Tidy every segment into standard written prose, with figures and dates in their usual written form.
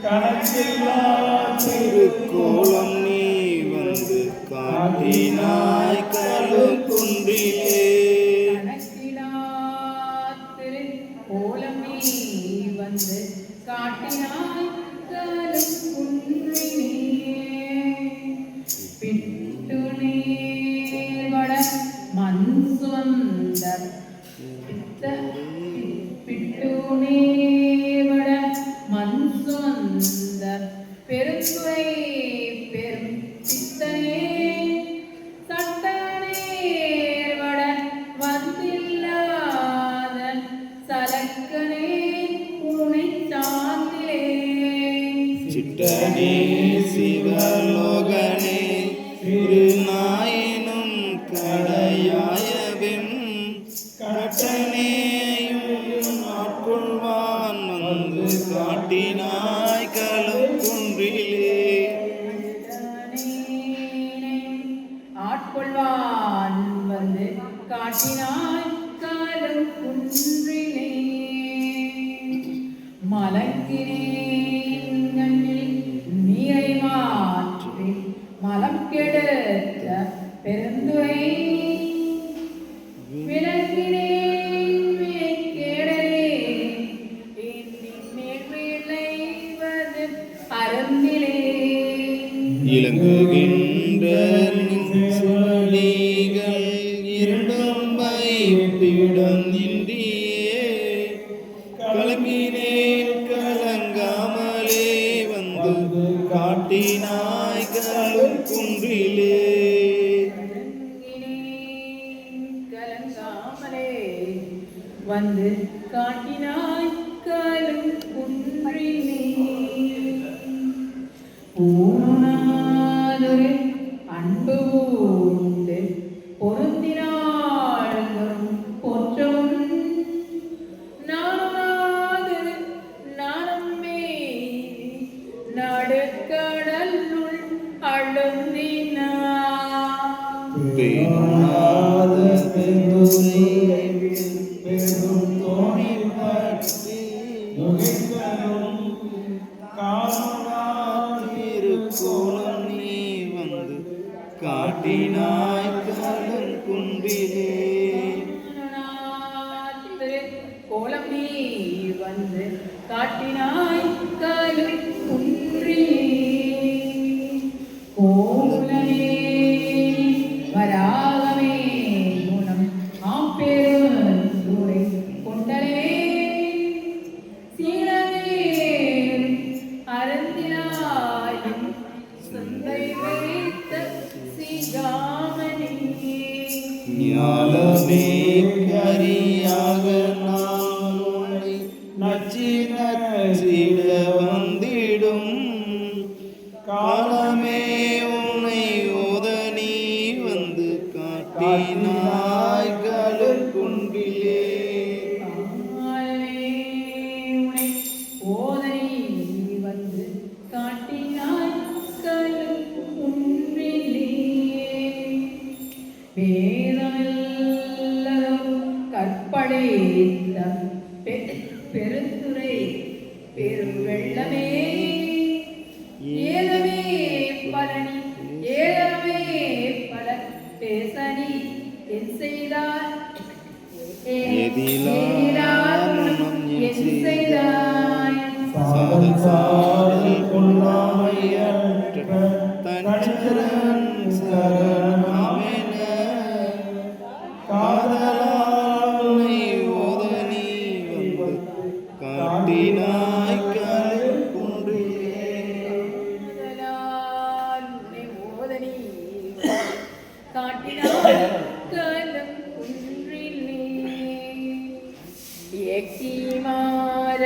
கணக்கில்லா திருக்கோலம் நீ வந்து காட்டினாய் கழுக்குன்றிலே. கணக்கிலா திருக்கோலம் நீ வந்து காட்டினாய் கழுக்குன்றிலே. பிட்டு நீர் வட மண் சுமந்த பிட்டு நீர் வட மண் சுமந்த பெருந்துரை பெரும் பித்தனே சட்டனேர் வட வந்தில்லாத சலக்கனே உனை சாந்திலே. சிட்டனே சிவலோகனே திருநாயினும் கடையாயவெம் கட்டனேயும் ஆட்கொள்வான் வந்து காட்டினாய் கழுக்குன்றிலே. ஆட்கொள்வான் வந்து காட்டினாய் கழுக்குன்றிலே. மலங்கினேன் நீரை மாற்றி மலம் கெடுத்த பெருந்துரை விளங்கினேன் கேடலே விளைவது அருந்திலே. இலங்குகின்ற சொல்லிகள் இரண்டும் வைப்பிடம் இன்றியே கலங்கினேன் கலங்காமலே வந்து காட்டினாய் கழுக்குன்றிலே. கலங்காமலே வந்து காட்டினாய் கழுக்குன்றிலே. பூனாதொரு அன்பு உண்டு பொருந்தினாளும் போற்றவும் நானாதொரு நானம்மே நடுக்கடலுள் அழுந்தினார். பெரும் தோணி பற்றி திருக்கோலம் நீ வந்து காட்டினாய் கழுக்குன்றிலே. கோலம் நீ வந்து காட்டினாய் கழுக்குன்றிலே. கோலனே வராகமே குணம் ஆப்பெரும் சூரை கொண்டலே சீரவே அறந்தினாயும் சந்தை வைத்த சீகாமணி. ஞாலமே கரியாக நான் உன்னை நச்சிட வந்திடும் காலமே உன்னை ஓத நீ வந்து காட்டினாய் கழுக்குன்றிலே. ஓதனை வந்து காட்டினாய் கழுக்குன்றிலே. வேதமெல்லதும் கற்படைத்த பெருந்துரை பெருவெள்ளமே ஏதமே பலனி ஏதமே பல பேசனி என் செய்தார் என் செய்தாய் சாதல் கொள்ளாமையற்ற தஞ்சரன் சரணமென காதலானை ஓத நீ வந்து காட்டினாய் கழுக்குன்றிலே. ஓதனி காட்டினாய் கழுக்குன்றிலே.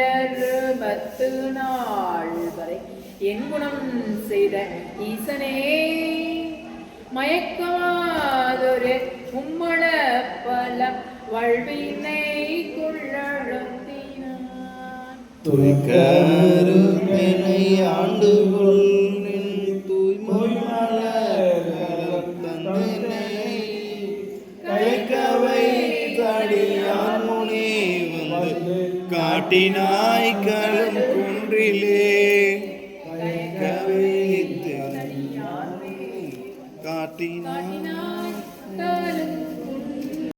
எக்கிமாரருபத்து நாள் வரை என் குணம் செய்த ஈசனே மயக்கமாதொரு உம்மள பல வல்வினை கொள்ளழுத்தினான். துய்க்கருவினை ஆண்டுகொள் தூய்மொழி மலர் தந்தனை கலைக்கவை தடியான் முனே வந்து காட்டினாய் கழு கவைத்து காட்டினார் காட்டினாய் காலம்